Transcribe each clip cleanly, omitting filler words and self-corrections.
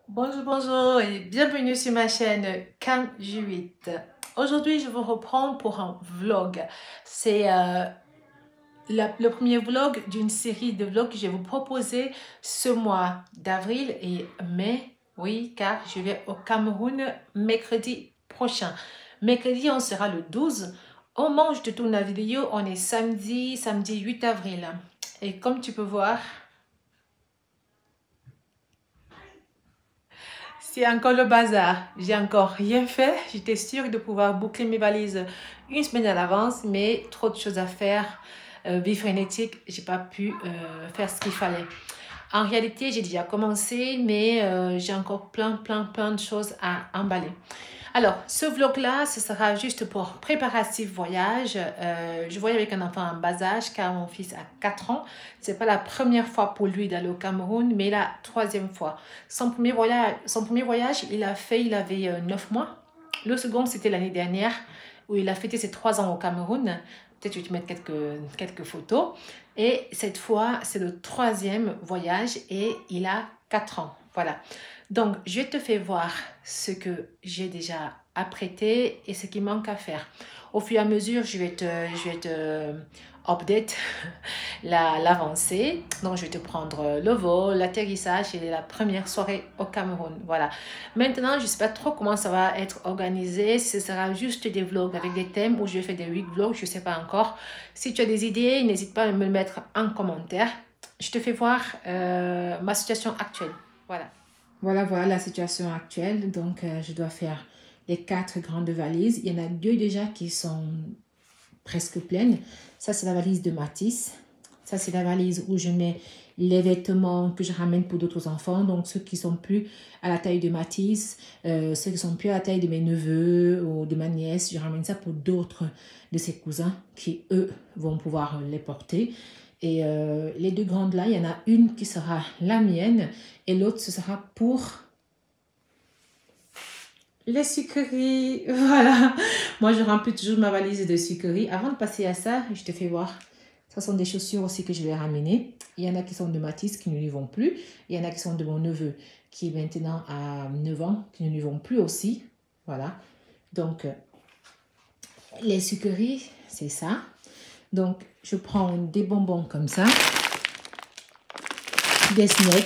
Bonjour, bonjour et bienvenue sur ma chaîne Cam J8. Aujourd'hui, je vous reprends pour un vlog. C'est le premier vlog d'une série de vlogs que je vais vous proposer ce mois d'avril et mai. Oui, car je vais au Cameroun mercredi prochain. Mercredi, on sera le 12. Au moment où je te tourne la vidéo, on est samedi 8 avril. Et comme tu peux voir, c'est encore le bazar. J'ai encore rien fait. J'étais sûre de pouvoir boucler mes valises une semaine à l'avance, mais trop de choses à faire. Vie frénétique, j'ai pas pu faire ce qu'il fallait. En réalité, j'ai déjà commencé, mais j'ai encore plein de choses à emballer. Alors, ce vlog-là, ce sera juste pour préparatif voyage. Je voyage avec un enfant en bas âge car mon fils a 4 ans. C'est pas la première fois pour lui d'aller au Cameroun, mais la troisième fois. Son premier voyage, il avait 9 mois. Le second, c'était l'année dernière où il a fêté ses 3 ans au Cameroun. Peut-être que je vais te mettre quelques photos. Et cette fois, c'est le troisième voyage et il a 4 ans. Voilà. Donc, je te fais voir ce que j'ai déjà apprêté et ce qui manque à faire. Au fur et à mesure, je vais te update l'avancée. Donc, je vais te prendre le vol, l'atterrissage et la première soirée au Cameroun. Voilà. Maintenant, je ne sais pas trop comment ça va être organisé. Ce sera juste des vlogs avec des thèmes ou je vais faire des week vlogs. Je ne sais pas encore. Si tu as des idées, n'hésite pas à me le mettre en commentaire. Je te fais voir ma situation actuelle. Voilà. Voilà la situation actuelle. Donc, je dois faire les 4 grandes valises. Il y en a 2 déjà qui sont presque pleines. Ça, c'est la valise de Matisse. Ça, c'est la valise où je mets les vêtements que je ramène pour d'autres enfants. Donc, ceux qui sont plus à la taille de Matisse, ceux qui sont plus à la taille de mes neveux ou de ma nièce, je ramène ça pour d'autres de ses cousins qui, eux, vont pouvoir les porter. Et les 2 grandes là, il y en a une qui sera la mienne et l'autre, ce sera pour les sucreries. Voilà. Moi, je remplis toujours ma valise de sucreries. Avant de passer à ça, je te fais voir. Ce sont des chaussures aussi que je vais ramener. Il y en a qui sont de Matisse, qui ne lui vont plus. Il y en a qui sont de mon neveu, qui est maintenant à 9 ans, qui ne lui vont plus aussi. Voilà. Donc, les sucreries, c'est ça. Donc, je prends des bonbons comme ça. Des snacks.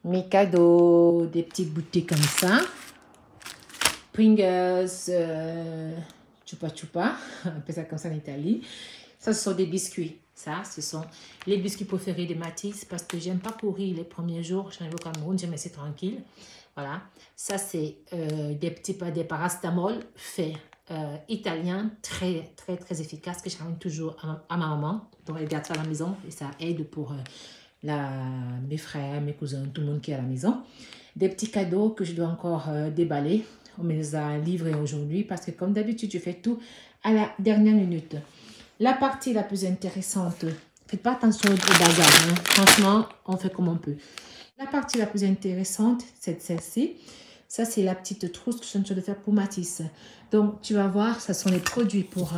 Mes cadeaux, des petites bouteilles comme ça. Pringles, chupa chupa, on appelle ça comme ça en Italie. Ça, ce sont des biscuits. Ça, ce sont les biscuits préférés de Matisse parce que j'aime pas pourrir les premiers jours. J'arrive au Cameroun, j'aime laisser tranquille. Voilà. Ça, c'est des paracétamol faits italiens, très efficaces que je ramène toujours à ma maman. Donc, elle garde ça à la maison et ça aide pour mes frères, mes cousins, tout le monde qui est à la maison. Des petits cadeaux que je dois encore déballer. On me les a livrés aujourd'hui parce que comme d'habitude, je fais tout à la dernière minute. La partie la plus intéressante, faites pas attention au bazar, hein. Franchement, on fait comme on peut. La partie la plus intéressante, c'est celle-ci. Ça, c'est la petite trousse que je suis en train de faire pour Matisse. Donc, tu vas voir, ça sont les produits pour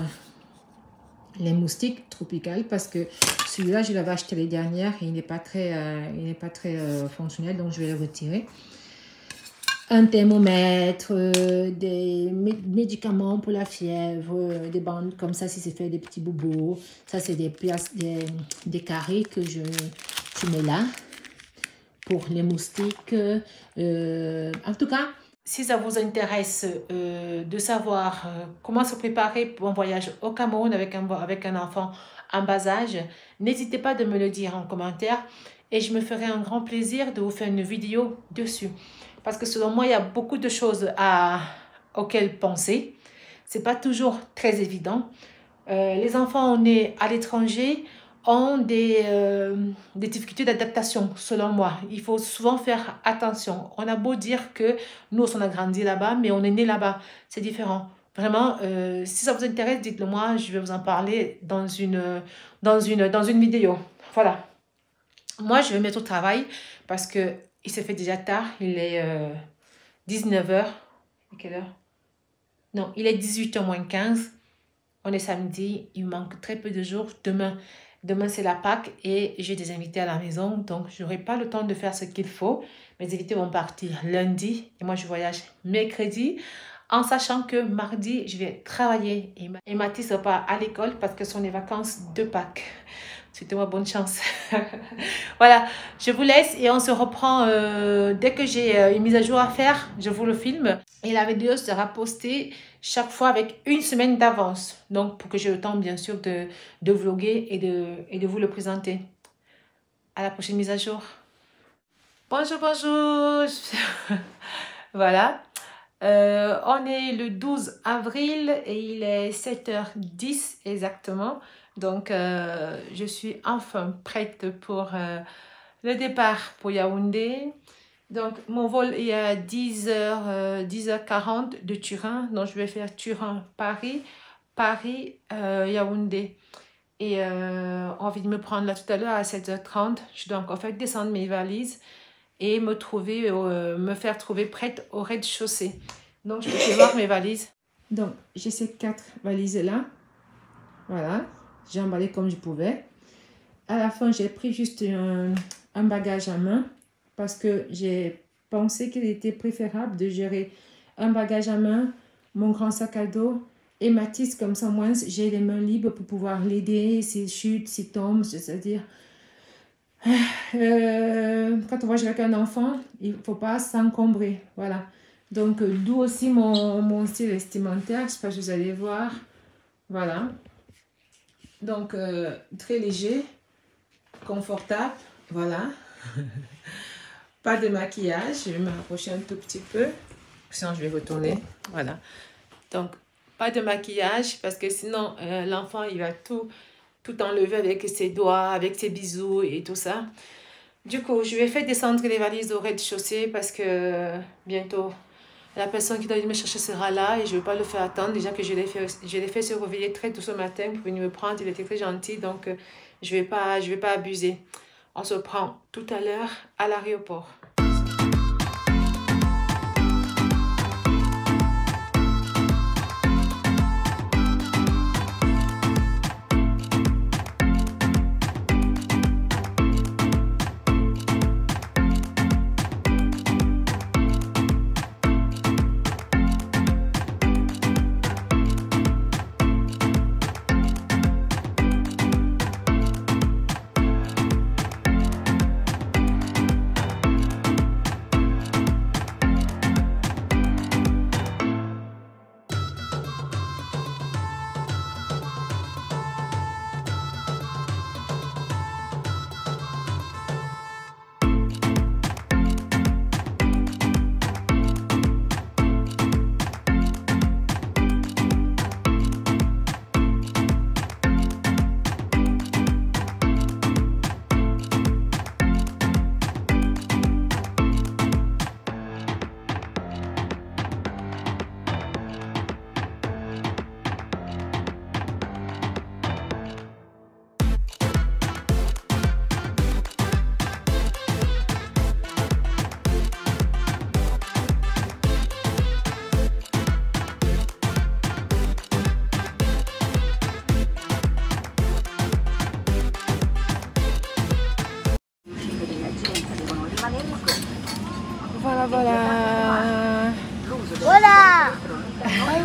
les moustiques tropicales parce que celui-là, je l'avais acheté les dernières et il n'est pas très, fonctionnel, donc je vais le retirer. Un thermomètre, des médicaments pour la fièvre, des bandes comme ça si c'est fait des petits bobos. Ça, c'est des carrés que je mets là pour les moustiques. En tout cas, si ça vous intéresse de savoir comment se préparer pour un voyage au Cameroun avec un enfant en bas âge, n'hésitez pas de me le dire en commentaire et je me ferai un grand plaisir de vous faire une vidéo dessus. Parce que selon moi, il y a beaucoup de choses auxquelles penser. Ce n'est pas toujours très évident. Les enfants nés à l'étranger ont des difficultés d'adaptation, selon moi. Il faut souvent faire attention. On a beau dire que nous, on a grandi là-bas, mais on est né là-bas. C'est différent. Vraiment, si ça vous intéresse, dites-le moi. Je vais vous en parler dans une vidéo. Voilà. Moi, je vais me mettre au travail parce que il s'est fait déjà tard. Il est 19h. Quelle heure? Non, il est 18h moins 15. On est samedi. Il manque très peu de jours. Demain Demain, c'est la Pâques et j'ai des invités à la maison. Donc, je n'aurai pas le temps de faire ce qu'il faut. Mes invités vont partir lundi et moi, je voyage mercredi. En sachant que mardi, je vais travailler et Mathis ne va pas à l'école parce que ce sont les vacances de Pâques. Souhaitez-moi bonne chance. Voilà, je vous laisse et on se reprend dès que j'ai une mise à jour à faire. Je vous le filme et la vidéo sera postée chaque fois avec une semaine d'avance. Donc, pour que j'ai le temps, bien sûr, de vlogger et de vous le présenter. À la prochaine mise à jour. Bonjour, bonjour. Voilà. On est le 12 avril et il est 7h10 exactement. Donc, je suis enfin prête pour le départ pour Yaoundé. Donc, mon vol est à 10h40 de Turin. Donc, je vais faire Turin-Paris, Paris-Yaoundé. Et on vient de me prendre là tout à l'heure à 7h30. Je dois encore faire descendre mes valises et me faire trouver prête au rez-de-chaussée. Donc, je vais aller voir mes valises. Donc, j'ai ces 4 valises-là. Voilà, j'ai emballé comme je pouvais. À la fin, j'ai pris juste un bagage à main parce que j'ai pensé qu'il était préférable de gérer un bagage à main, mon grand sac à dos et Mathis, comme ça, moins j'ai les mains libres pour pouvoir l'aider s'il chute, s'il tombe, c'est-à-dire... quand on voyage avec un enfant, il ne faut pas s'encombrer, voilà. Donc, d'où aussi mon style vestimentaire, je sais pas si vous allez voir, voilà. Donc, très léger, confortable, voilà. Pas de maquillage, je vais me rapprocher un tout petit peu, sinon je vais retourner, voilà. Donc, pas de maquillage, parce que sinon, l'enfant, il va tout enlever avec ses doigts, avec ses bisous et tout ça. Du coup, je vais faire descendre les valises au rez-de-chaussée parce que bientôt, la personne qui doit venir me chercher sera là et je ne veux pas le faire attendre. Déjà que je l'ai fait se réveiller très tôt ce matin pour venir me prendre. Il était très gentil, donc je vais pas abuser. On se prend tout à l'heure à l'aéroport. Voilà.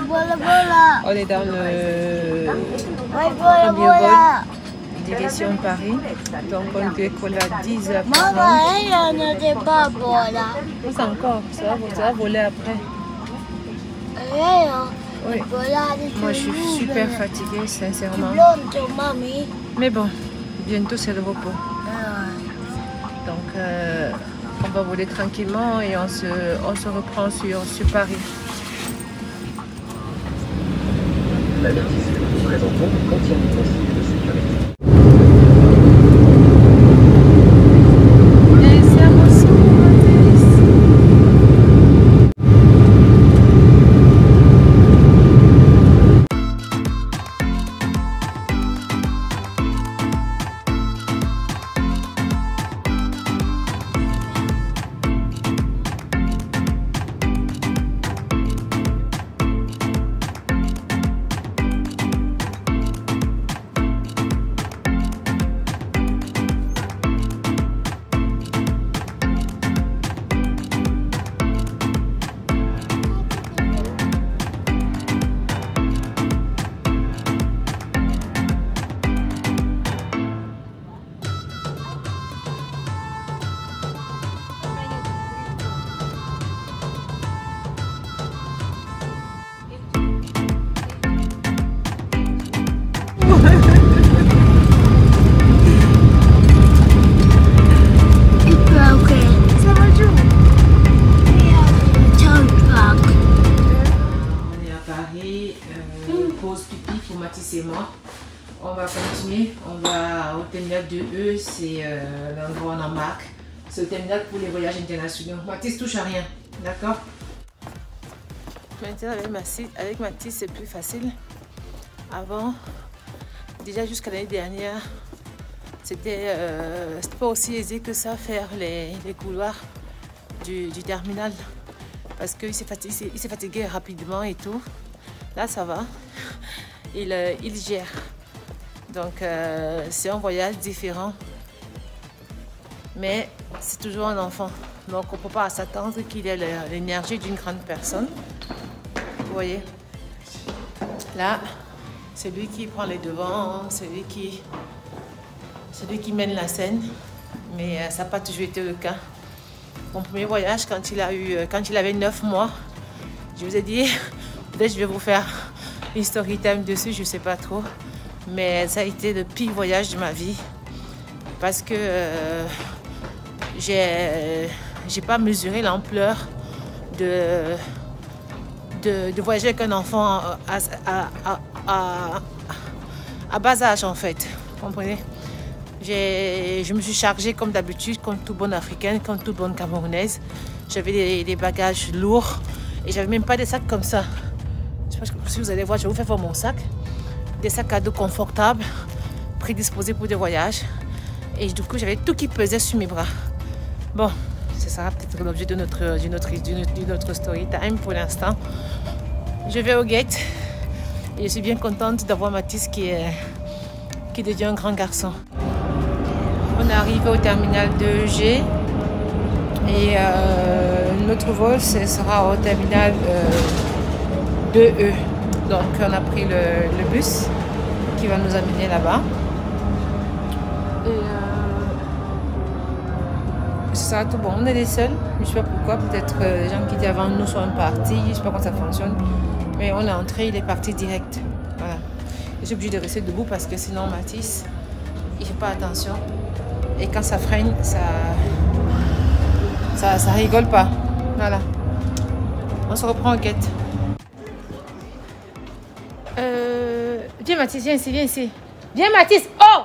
Voilà. Voilà. On est dans le Voilà. direction Paris. Donc on décolle à 10h40. Maman, elle n'était pas voilà. Pas encore, ça va voler après. Oui. Moi je suis super fatiguée sincèrement. Mais bon, bientôt c'est le repos. Donc on va voler tranquillement et on se reprend sur Paris. L'avertissement nous présentons contient des consignes de sécurité. va continuer. On va au terminal de E, c'est l'endroit où on embarque. C'est le terminal pour les voyages internationaux. Mathis touche à rien, d'accord? Maintenant avec Mathis c'est plus facile. Avant, déjà jusqu'à l'année dernière, c'était pas aussi aisé que ça faire les couloirs du terminal. Parce qu'il s'est fatigué rapidement et tout. Là ça va, il gère. Donc c'est un voyage différent. Mais c'est toujours un enfant. Donc on ne peut pas s'attendre qu'il ait l'énergie d'une grande personne. Vous voyez? Là, c'est lui qui prend les devants, c'est lui qui mène la scène. Mais ça n'a pas toujours été le cas. Mon premier voyage, quand il avait 9 mois, je vous ai dit, peut-être je vais vous faire une story time dessus, je ne sais pas trop. Mais ça a été le pire voyage de ma vie. Parce que j'ai pas mesuré l'ampleur de voyager avec un enfant à bas âge en fait. Vous comprenez? Je me suis chargée comme d'habitude, comme toute bonne africaine, comme toute bonne camerounaise. J'avais des bagages lourds et j'avais même pas des sacs comme ça. Je sais pas si vous allez voir, je vais vous faire voir mon sac. Des sacs à dos confortables, prédisposés pour des voyages. Et du coup, j'avais tout qui pesait sur mes bras. Bon, ce sera peut-être l'objet de notre story time pour l'instant. Je vais au gate et je suis bien contente d'avoir Mathis qui devient un grand garçon. On est arrivé au terminal de G et notre vol sera au terminal de E. Donc on a pris le bus qui va nous amener là-bas. Et ce sera tout bon. On est les seuls. Je ne sais pas pourquoi. Peut-être les gens qui étaient avant nous sont partis. Je ne sais pas comment ça fonctionne. Mais on est entré, il est parti direct. Voilà. Je suis obligée de rester debout parce que sinon Mathis, il ne fait pas attention. Et quand ça freine, ça rigole pas. Voilà. On se reprend au guette. Viens Mathis, viens ici, viens ici. Viens Mathis. Oh!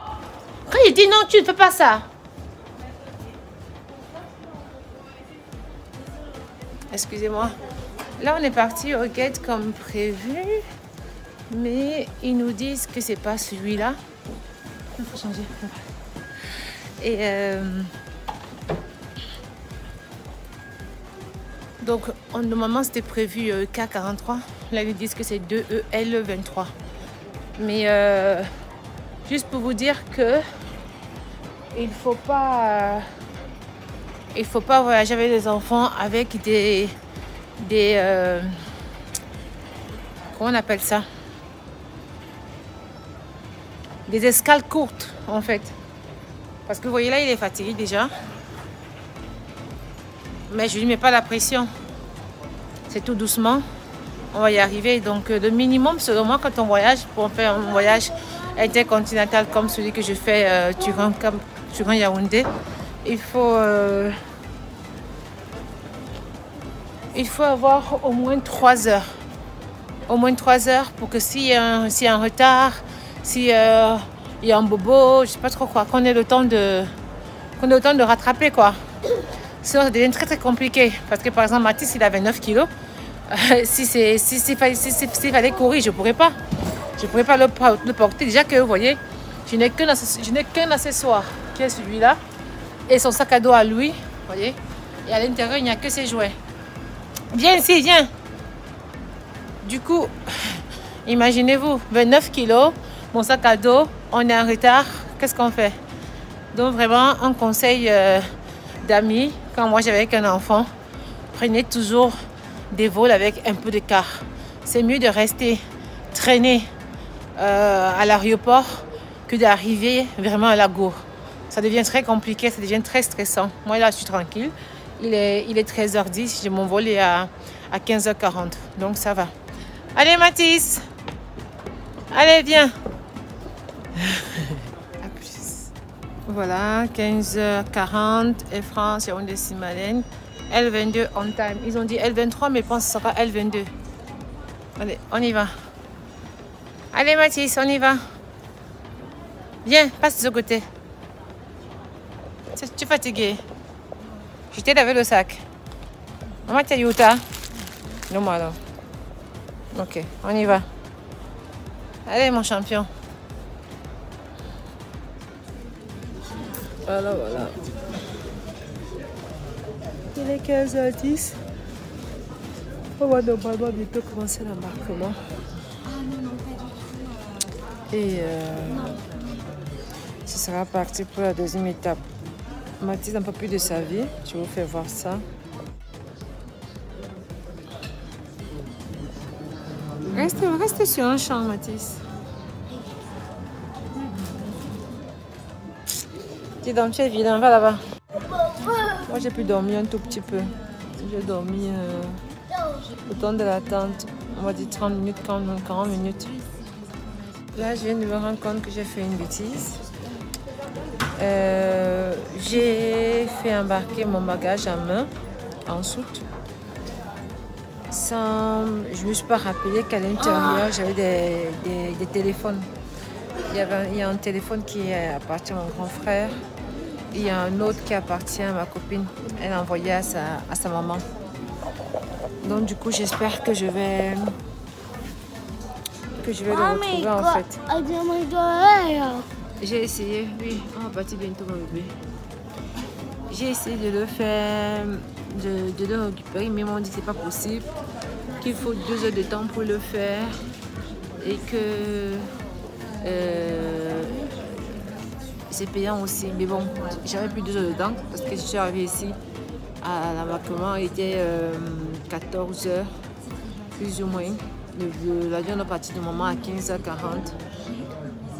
Quand il dit non, tu ne fais pas ça. Excusez-moi. Là, on est parti au gate comme prévu. Mais ils nous disent que c'est pas celui-là. Il faut changer. Et donc, normalement, c'était prévu K43. Là, ils disent que c'est 2EL23. Mais juste pour vous dire que il faut pas voyager avec les enfants avec des comment on appelle ça, des escales courtes en fait, parce que vous voyez là il est fatigué déjà, mais je lui mets pas la pression, c'est tout doucement, on va y arriver. Donc le minimum selon moi quand on voyage, pour faire un voyage intercontinental comme celui que je fais Turin Yaoundé, il faut avoir au moins 3 heures. Au moins 3 heures pour que s'il y a un retard, s'il y a un bobo, je sais pas trop quoi, qu'on ait le temps de rattraper quoi. Sinon ça devient très très compliqué. Parce que par exemple Mathis il avait 9 kilos. S'il fallait courir, je pourrais pas le porter. Déjà que vous voyez, je n'ai qu'un accessoire qui est celui-là. Et son sac à dos à lui, vous voyez. Et à l'intérieur, il n'y a que ses jouets. Viens ici, viens. Du coup, imaginez-vous, 29 kilos, mon sac à dos, on est en retard. Qu'est-ce qu'on fait? Donc vraiment, un conseil d'amis, quand moi j'avais avec un enfant, prenez toujours des vols avec un peu de quart. C'est mieux de rester traîné à l'aéroport que d'arriver vraiment à la gour. Ça devient très compliqué, ça devient très stressant. Moi, là, je suis tranquille. Il est 13h10, mon vol est à 15h40. Donc, ça va. Allez, Mathis. Allez, viens. À plus. Voilà, 15h40. Air France, Yaoundé Simalène. L22 on time. Ils ont dit L23, mais je pense que ce sera L22. Allez, on y va. Allez, Mathis, on y va. Viens, passe de ce côté. Tu es fatigué. Je t'ai lavé le sac. Maman, tu es où t'as? Non, moi alors. Ok, on y va. Allez, mon champion. Voilà, voilà. Il est 15h10. On va normalement bientôt commencer l'embarquement. Et ce sera parti pour la deuxième étape. Mathis un peu plus de sa vie. Je vous fais voir ça. Reste sur un champ, Mathis. Dis donc, tu es vilain, va là-bas. Moi, j'ai pu dormir un tout petit peu. J'ai dormi au temps de l'attente. On va dire 30 minutes, 40 minutes. Là, je viens de me rendre compte que j'ai fait une bêtise. J'ai fait embarquer mon bagage à main en soute. Je ne me suis pas rappelé qu'à l'intérieur, j'avais des téléphones. Il y a un téléphone qui appartient à mon grand frère. Il y a un autre qui appartient à ma copine. Elle a envoyé à sa maman. Donc du coup, j'espère que je vais le retrouver en fait. J'ai essayé, oui, on va partir bientôt mon bébé. J'ai essayé de le faire, de le récupérer, mais ils m'ont dit que c'est pas possible, qu'il faut 2 heures de temps pour le faire et que c'est payant aussi. Mais bon, j'avais plus 2 heures de temps parce que je suis arrivée ici à l'embarquement, il était 14 heures, plus ou moins. L'avion est parti de moment à 15h40.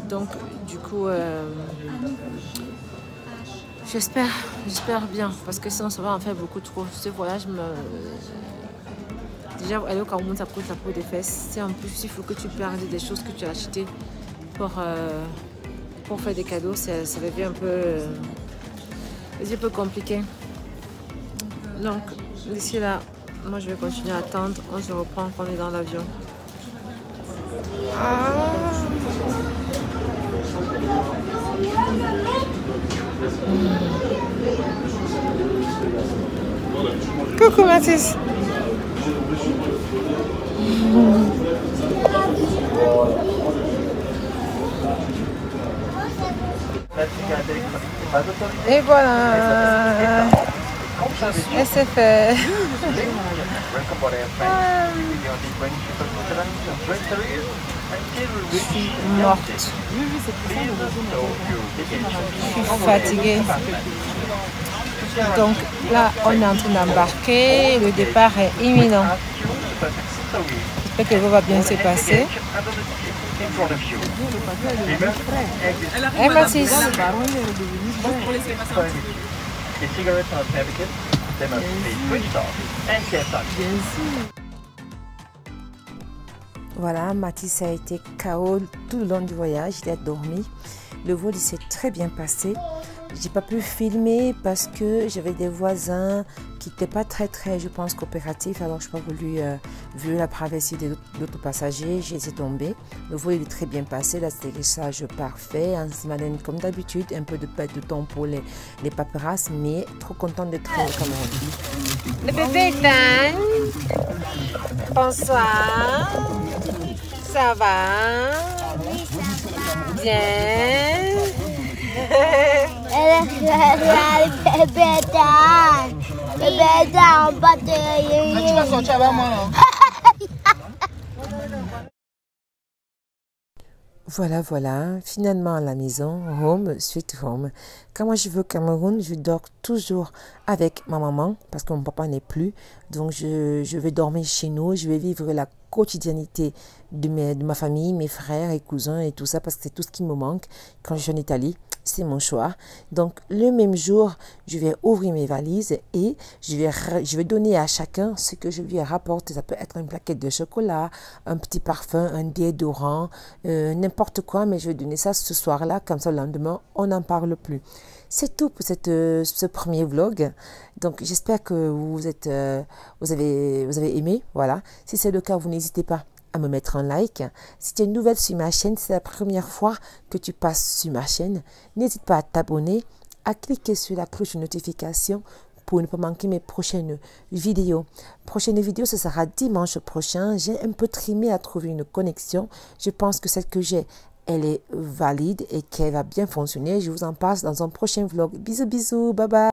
Donc, du coup, j'espère bien, parce que sinon, ça va en faire beaucoup trop. Ce voyage Déjà, aller au Cameroun, ça coûte la peau des fesses. Si en plus, il faut que tu perdes des choses que tu as achetées pour faire des cadeaux, ça devient un peu compliqué. Donc, d'ici là, moi, je vais continuer à attendre. On se reprend quand on est dans l'avion. Coucou Mathis. Et voilà. Et c'est fait. Je suis morte. Je suis fatiguée. Donc là, on est en train d'embarquer. Le départ est imminent. J'espère que le vol va bien se passer. Et Mathis. Voilà, Mathis a été KO tout le long du voyage, il a dormi. Le vol s'est très bien passé. J'ai pas pu filmer parce que j'avais des voisins qui n'étaient pas très, je pense, coopératifs. Alors, je n'ai pas voulu, vu la privacy d'autres passagers, j'ai laissé tomber. Le vol est très bien passé, l'atterrissage parfait. En Simadène, comme d'habitude, un peu de perte de temps pour les paperasses, mais trop content d'être au Cameroun. Le bébé Dan. Bonsoir. Ça va? Bien. Bébé, on va te... Tu vas sortir avec moi, non? Voilà, finalement à la maison, home, sweet home. Quand moi je vais au Cameroun, je dors toujours avec ma maman parce que mon papa n'est plus. Donc je vais dormir chez nous, je vais vivre la quotidiennité de ma famille, mes frères et cousins et tout ça parce que c'est tout ce qui me manque quand je suis en Italie. C'est mon choix. Donc, le même jour, je vais ouvrir mes valises et je vais donner à chacun ce que je lui rapporte. Ça peut être une plaquette de chocolat, un petit parfum, un déodorant, n'importe quoi, mais je vais donner ça ce soir-là. Comme ça, le lendemain, on n'en parle plus. C'est tout pour ce premier vlog. Donc, j'espère que vous avez aimé. Voilà. Si c'est le cas, vous n'hésitez pas à me mettre un like. Si tu es nouvelle sur ma chaîne, c'est la première fois que tu passes sur ma chaîne, n'hésite pas à t'abonner, à cliquer sur la cloche de notification pour ne pas manquer mes prochaines vidéos. Prochaine vidéo, ce sera dimanche prochain. J'ai un peu trimé à trouver une connexion. Je pense que celle que j'ai, elle est valide et qu'elle va bien fonctionner. Je vous en passe dans un prochain vlog. Bisous, bisous, bye bye.